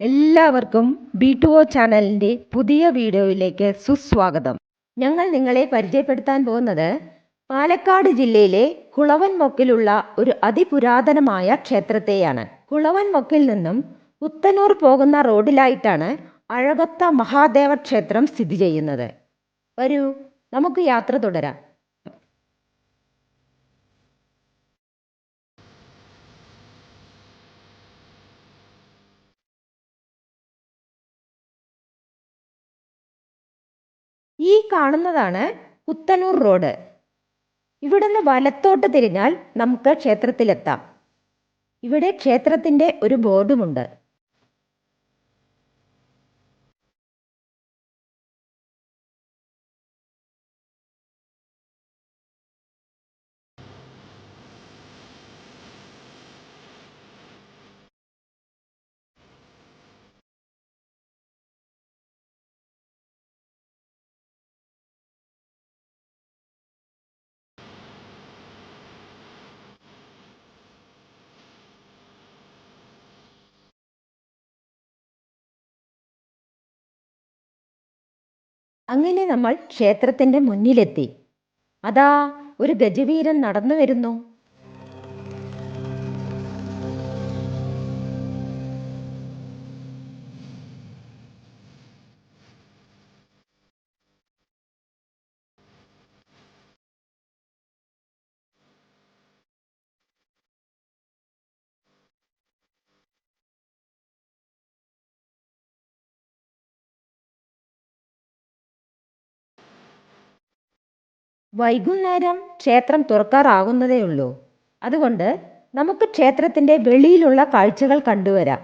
എല്ലാവർക്കും B2O ചാനലിൻ്റെ പുതിയ വീഡിയോയിലേക്ക് സുസ്വാഗതം. ഞങ്ങൾ നിങ്ങളെ പരിചയപ്പെടുത്താൻ പോകുന്നത് പാലക്കാട് ജില്ലയിലെ കുളവൻമൊക്കിലുള്ള ഒരു അതിപുരാതനമായ ക്ഷേത്രത്തെയാണ്. കുളവൻമൊക്കിൽ നിന്നും പുത്തനൂർ പോകുന്ന റോഡിലായിട്ടാണ് അഴകൊത്ത മഹാദേവ ക്ഷേത്രം സ്ഥിതി ചെയ്യുന്നത്. വരൂ, നമുക്ക് യാത്ര തുടരാം. ഈ കാണുന്നതാണ് പുത്തനൂർ റോഡ്. ഇവിടുന്ന് വലത്തോട്ട് തിരിഞ്ഞാൽ നമുക്ക് ക്ഷേത്രത്തിലെത്താം. ഇവിടെ ക്ഷേത്രത്തിൻ്റെ ഒരു ബോർഡുമുണ്ട്. അങ്ങനെ നമ്മൾ ക്ഷേത്രത്തിൻ്റെ മുന്നിലെത്തി. അതാ ഒരു ഗജവീരൻ നടന്നു വരുന്നു. വൈകുന്നേരം ക്ഷേത്രം തുറക്കാറാകുന്നതേയുള്ളൂ. അതുകൊണ്ട് നമുക്ക് ക്ഷേത്രത്തിൻ്റെ വെളിയിലുള്ള കാഴ്ചകൾ കണ്ടുവരാം.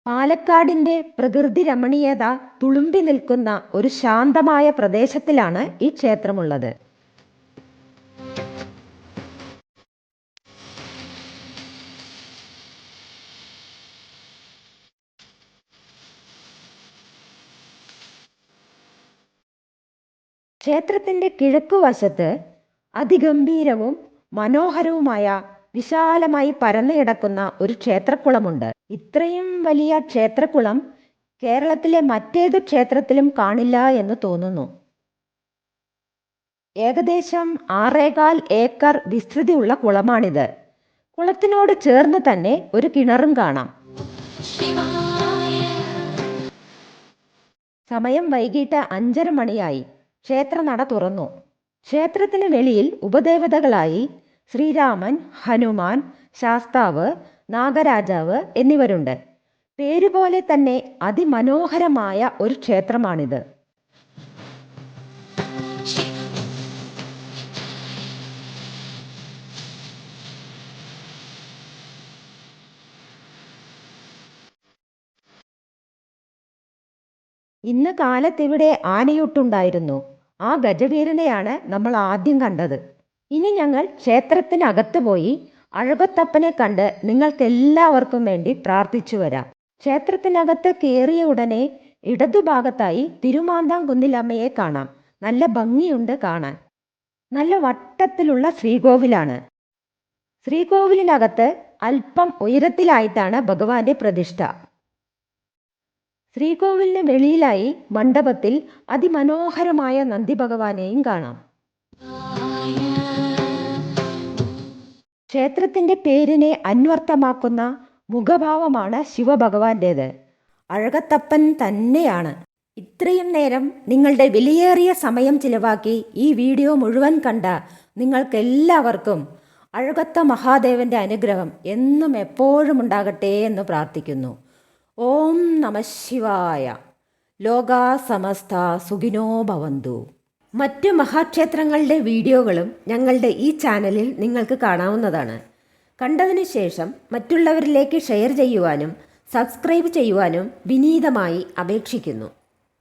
പാലക്കാടിൻ്റെ പ്രകൃതി രമണീയത തുളുമ്പി നിൽക്കുന്ന ഒരു ശാന്തമായ പ്രദേശത്തിലാണ് ഈ ക്ഷേത്രമുള്ളത്. ക്ഷേത്രത്തിൻ്റെ കിഴക്കുവശത്ത് അതിഗംഭീരവും മനോഹരവുമായ വിശാലമായി പരന്നു കിടക്കുന്ന ഒരു ക്ഷേത്രക്കുളമുണ്ട്. ഇത്രയും വലിയ ക്ഷേത്രക്കുളം കേരളത്തിലെ മറ്റേത് ക്ഷേത്രത്തിലും കാണില്ല എന്ന് തോന്നുന്നു. ഏകദേശം 6.25 ഏക്കർ വിസ്തൃതിയുള്ള കുളമാണിത്. കുളത്തിനോട് ചേർന്ന് തന്നെ ഒരു കിണറും കാണാം. സമയം വൈകിട്ട് 5:30 മണിയായി. ക്ഷേത്രനട തുറന്നു. ക്ഷേത്രത്തിന് വെളിയിൽ ഉപദേവതകളായി ശ്രീരാമൻ, ഹനുമാൻ, ശാസ്താവ്, നാഗരാജാവ് എന്നിവരുണ്ട്. പേരുപോലെ തന്നെ അതിമനോഹരമായ ഒരു ക്ഷേത്രമാണിത്. ഇന്ന് കാലത്തിവിടെ ആനയൂട്ടുണ്ടായിരുന്നു. ആ ഗജവീരനെയാണ് നമ്മൾ ആദ്യം കണ്ടത്. ഇനി ഞങ്ങൾ ക്ഷേത്രത്തിനകത്ത് പോയി അഴകൊത്തപ്പനെ കണ്ട് നിങ്ങൾക്കെല്ലാവർക്കും വേണ്ടി പ്രാർത്ഥിച്ചു വരാം. ക്ഷേത്രത്തിനകത്ത് കയറിയ ഉടനെ ഇടതുഭാഗത്തായി തിരുമാന്താംകുന്നിലമ്മയെ കാണാം. നല്ല ഭംഗിയുണ്ട് കാണാൻ. നല്ല വട്ടത്തിലുള്ള ശ്രീകോവിലാണ്. ശ്രീകോവിലിനകത്ത് അല്പം ഉയരത്തിലായിട്ടാണ് ഭഗവാന്റെ പ്രതിഷ്ഠ. ശ്രീകോവിലിന് വെളിയിലായി മണ്ഡപത്തിൽ അതിമനോഹരമായ നന്ദി ഭഗവാനെയും കാണാം. ക്ഷേത്രത്തിന്റെ പേരിനെ അന്വർത്ഥമാക്കുന്ന മുഖഭാവമാണ് ശിവഭഗവാന്റേത്. അഴകത്തപ്പൻ തന്നെയാണ്. ഇത്രയും നേരം നിങ്ങളുടെ വിലയേറിയ സമയം ചിലവാക്കി ഈ വീഡിയോ മുഴുവൻ കണ്ട നിങ്ങൾക്കെല്ലാവർക്കും അഴകത്ത മഹാദേവന്റെ അനുഗ്രഹം എന്നും എപ്പോഴും ഉണ്ടാകട്ടെ എന്ന് പ്രാർത്ഥിക്കുന്നു. ഓം നമഃ ശിവായ. ലോകാ സമസ്ത സുഖിനോ ഭവന്തു. മറ്റു മഹാക്ഷേത്രങ്ങളുടെ വീഡിയോകളും ഞങ്ങളുടെ ഈ ചാനലിൽ നിങ്ങൾക്ക് കാണാവുന്നതാണ്. കണ്ടതിന് ശേഷം മറ്റുള്ളവരിലേക്ക് ഷെയർ ചെയ്യുവാനും സബ്സ്ക്രൈബ് ചെയ്യുവാനും വിനീതമായി അപേക്ഷിക്കുന്നു.